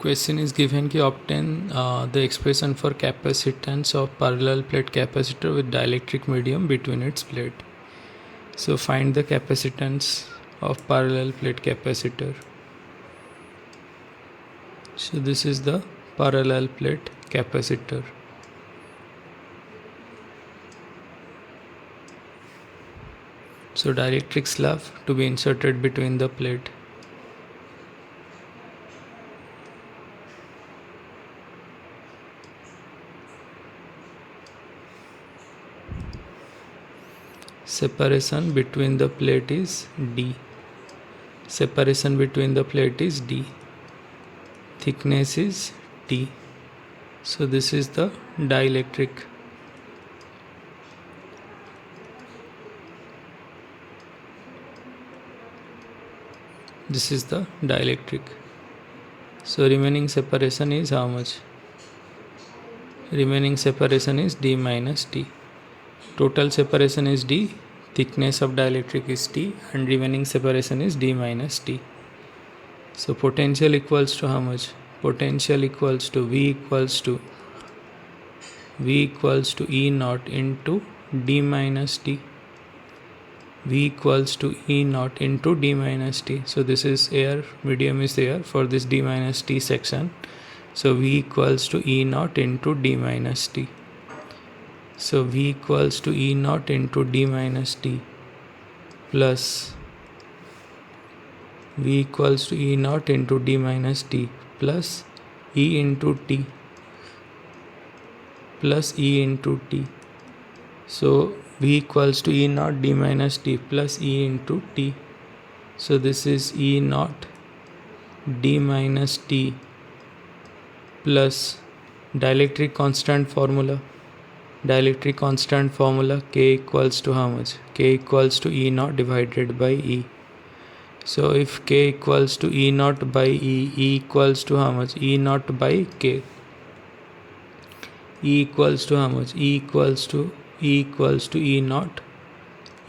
Question is given कि obtain the expression for capacitance of parallel plate capacitor with dielectric medium between its plate. So find the capacitance of parallel plate capacitor. So this is the parallel plate capacitor. So dielectric slab to be inserted between the plate. Separation between the plate is D. Separation between the plate is D. Thickness is T. So this is the dielectric. This is the dielectric. So remaining separation is how much? Remaining separation is D minus T. Total separation is D, thickness of dielectric is T, and remaining separation is D minus T. So potential equals to how much? Potential equals to V equals to E naught into D minus T. V equals to E naught into D minus T. So this is air, medium is there for this D minus T section. So V equals to E naught into D minus T. So V equals to E naught into D minus T plus V equals to E naught into D minus T plus E into T plus E into T. So V equals to E naught D minus T plus E into T. So this is E naught D minus T plus dielectric constant formula. Dielectric constant formula K equals to how much? K equals to E naught divided by E. So if K equals to E naught by E, E equals to how much? E naught by K. E equals to how much? E equals to E naught.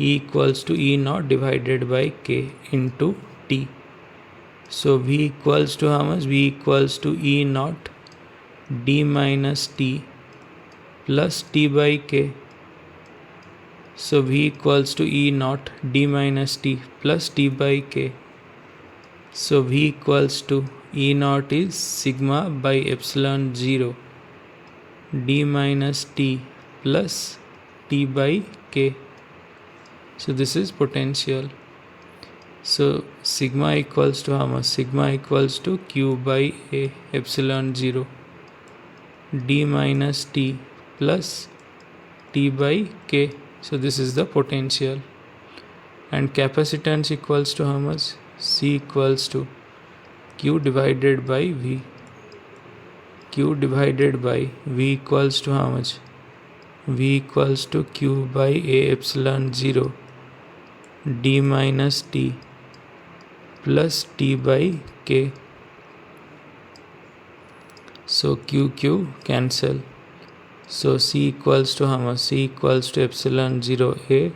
E equals to E naught divided by K into T. So V equals to how much? V equals to E naught D minus T plus T by K. So V equals to E naught D minus T plus T by K. So V equals to E naught is sigma by epsilon 0 D minus T plus T by K. So this is potential. So sigma equals to how much? Sigma equals to Q by A epsilon 0 D minus T plus T by K. So this is the potential. And capacitance equals to how much? C equals to Q divided by V. Q divided by V equals to how much? V equals to Q by A epsilon 0 D minus T plus T by K. So Q cancel. So C equals to how much? C equals to epsilon 0 A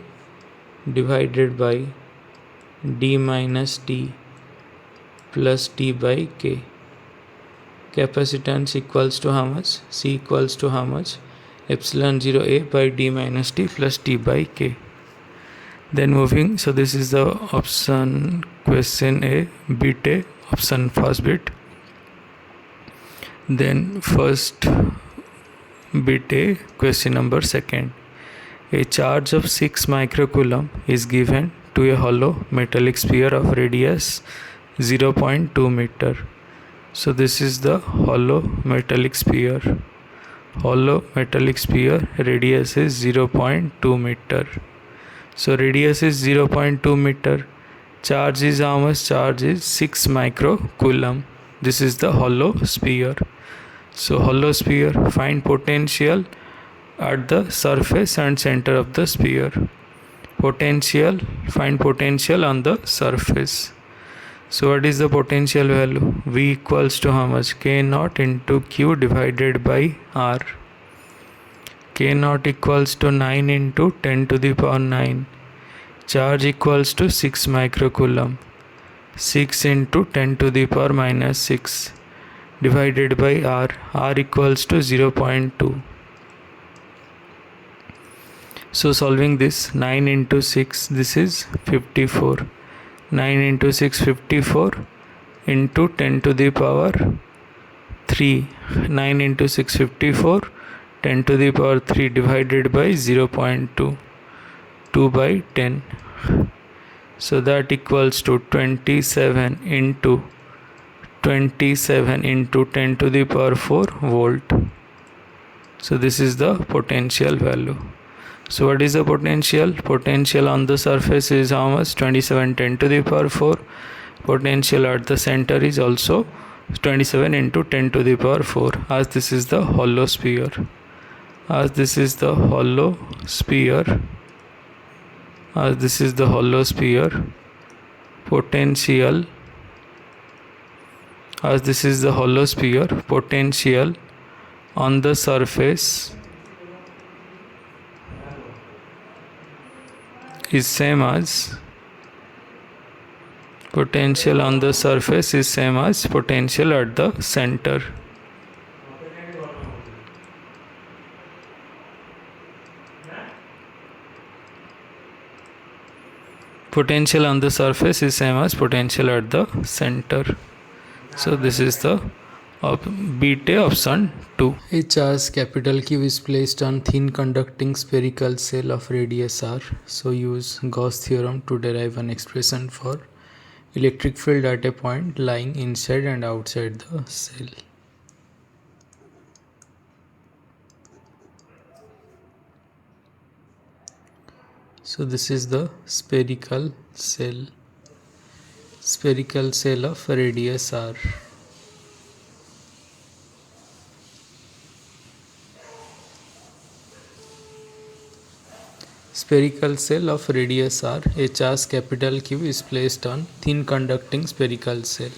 divided by D minus T plus T by K. Capacitance equals to how much? C equals to how much? Epsilon 0 A by D minus T plus T by K. Then moving, so this is the option question A, bit A, option first bit. Then first bit A, question number second. A charge of 6 microcoulomb is given to a hollow metallic sphere of radius 0.2 meter. So this is the hollow metallic sphere. Hollow metallic sphere radius is 0.2 meter. So radius is 0.2 meter. Charge is how much? Charge is 6 microcoulomb. This is the hollow sphere. So hollow sphere, find potential at the surface and center of the sphere. Potential, find potential on the surface. So what is the potential value? V equals to how much? K naught into Q divided by R. K naught equals to 9 into 10 to the power 9. Charge equals to 6 microcoulomb. 6 into 10 to the power minus 6 divided by r equals to 0.2. So solving this, 9 into 6, this is 54. 9 into 6, 54 into 10 to the power 3. 9 into 6, 54. 10 to the power 3 divided by 0.2. 2 by 10. So that equals to 27 into 10 to the power 4 volt. So this is the potential value. So what is the potential? Potential on the surface is how much? 27 10 to the power 4. Potential at the center is also 27 into 10 to the power 4, as this is the hollow sphere. As this is the hollow sphere, potential, as this is the hollow sphere, potential on the surface is same as potential on the surface is same as potential at the center. Potential on the surface is same as potential at the center. So this is the beta option 2. A charge capital Q is placed on thin conducting spherical cell of radius r. So use Gauss theorem to derive an expression for electric field at a point lying inside and outside the cell. So this is the spherical cell of radius r. Spherical cell of radius r, a charge capital Q is placed on thin conducting spherical cell.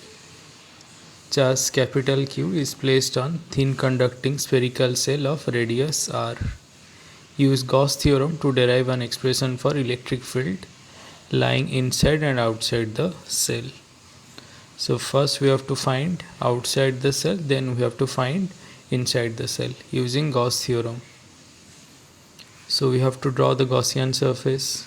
Charge capital Q is placed on thin conducting spherical cell of radius r. Use Gauss theorem to derive an expression for electric field lying inside and outside the cell. So first we have to find outside the cell, then we have to find inside the cell using Gauss theorem. So we have to draw the Gaussian surface.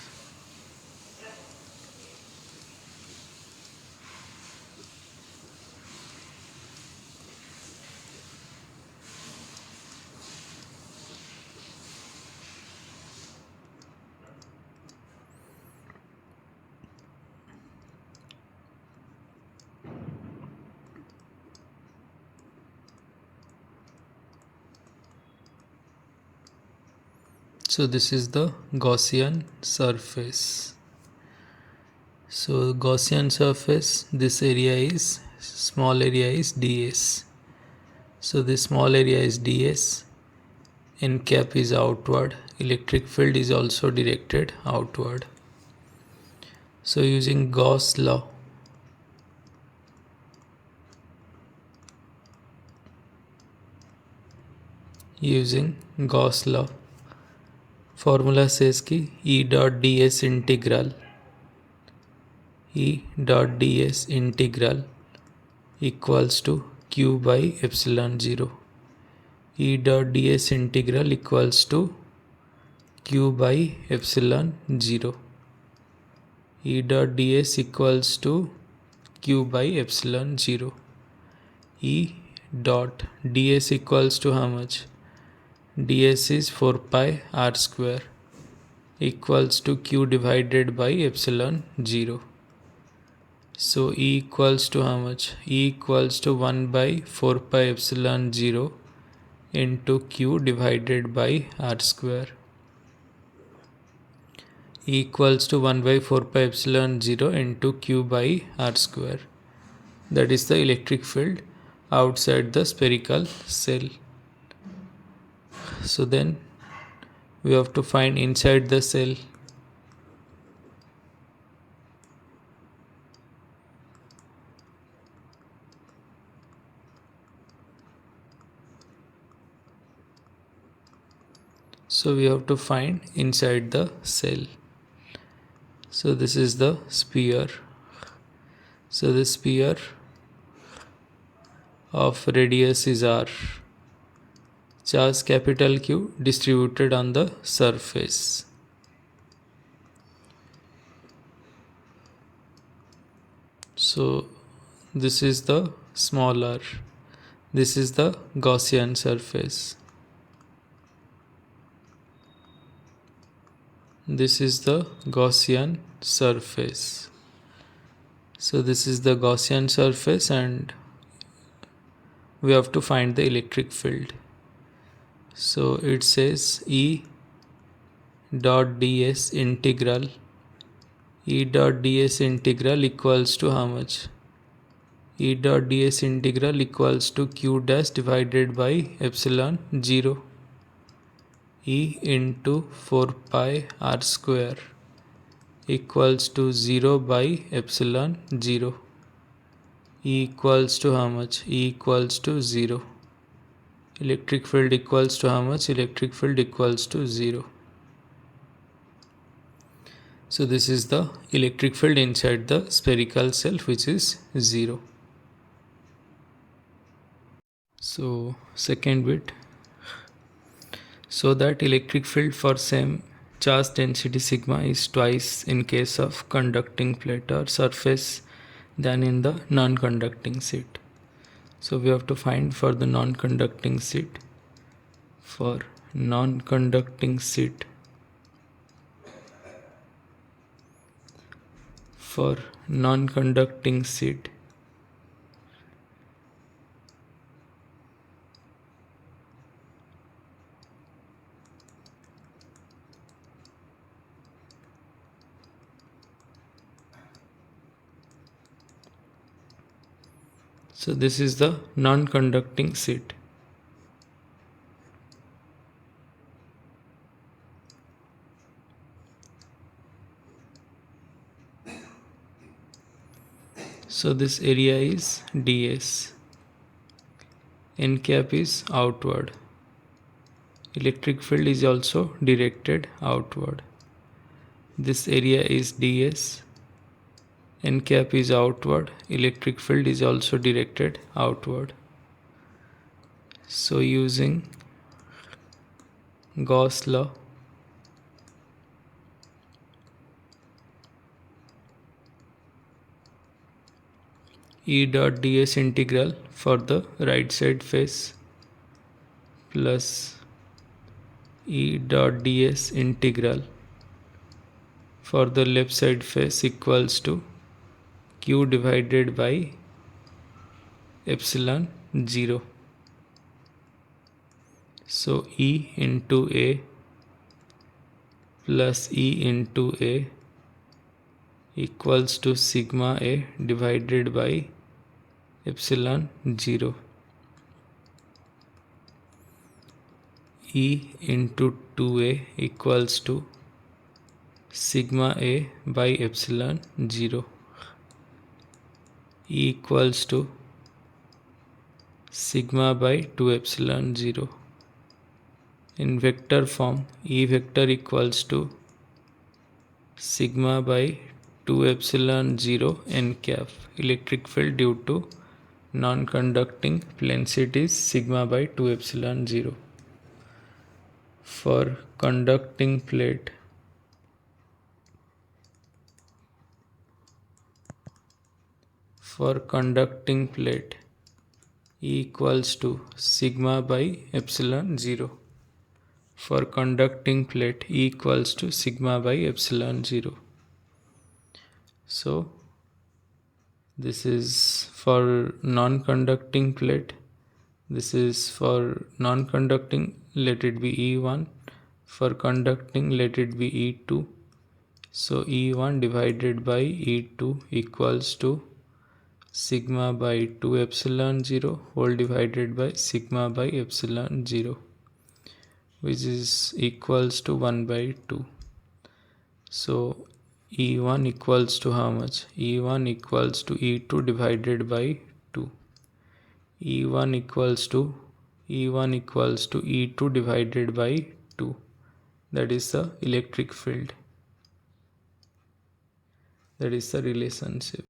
So this is the Gaussian surface. So Gaussian surface, this area is, small area is ds. So this small area is ds, n cap is outward, electric field is also directed outward. So using Gauss law, formula says ki E dot ds integral equals to q by epsilon 0. E dot ds integral equals to q by epsilon 0. E dot ds equals to q by epsilon 0. E dot ds equals to how much? ds is 4 pi r square equals to q divided by epsilon 0. So E equals to how much? E equals to 1 by 4 pi epsilon 0 into q divided by r square. E equals to 1 by 4 pi epsilon 0 into q by r square. That is the electric field outside the spherical cell. So then we have to find inside the cell. So we have to find inside the cell. So this is the sphere. So the sphere of radius is r. Charge capital Q distributed on the surface. So this is the small r. This is the Gaussian surface. This is the Gaussian surface. So this is the Gaussian surface, and we have to find the electric field. So it says E dot ds integral equals to how much? E dot ds integral equals to q dash divided by epsilon 0 E into 4 pi r square equals to 0 by epsilon 0. E equals to how much? E equals to 0. Electric field equals to how much? Electric field equals to 0. So this is the electric field inside the spherical self, which is 0. So second bit. So that electric field for same charge density sigma is twice in case of conducting plate or surface than in the non-conducting sheet. So we have to find for the non-conducting sheet. For non-conducting sheet, so this is the non-conducting sheet. So this area is ds. N cap is outward. Electric field is also directed outward. This area is ds. N cap is outward. Electric field is also directed outward. So using Gauss law, E dot ds integral for the right side face plus E dot ds integral for the left side face equals to q divided by epsilon 0. So E into A plus E into A equals to sigma A divided by epsilon 0. E into 2A equals to sigma A by epsilon 0. E equals to sigma by 2 epsilon 0. In vector form, E vector equals to sigma by 2 epsilon 0 n cap. Electric field due to non-conducting plane sheet is sigma by 2 epsilon 0. For conducting plate, E equals to sigma by epsilon 0. For conducting plate, E equals to sigma by epsilon 0. So this is for non-conducting plate. This is for non-conducting, let it be E1. For conducting, let it be E2. So E1 divided by E2 equals to sigma by 2 epsilon 0 whole divided by sigma by epsilon 0, which is equals to 1 by 2. So E1 equals to how much? E1 equals to E2 divided by 2. E1 equals to E2 divided by 2. That is the electric field. That is the relationship.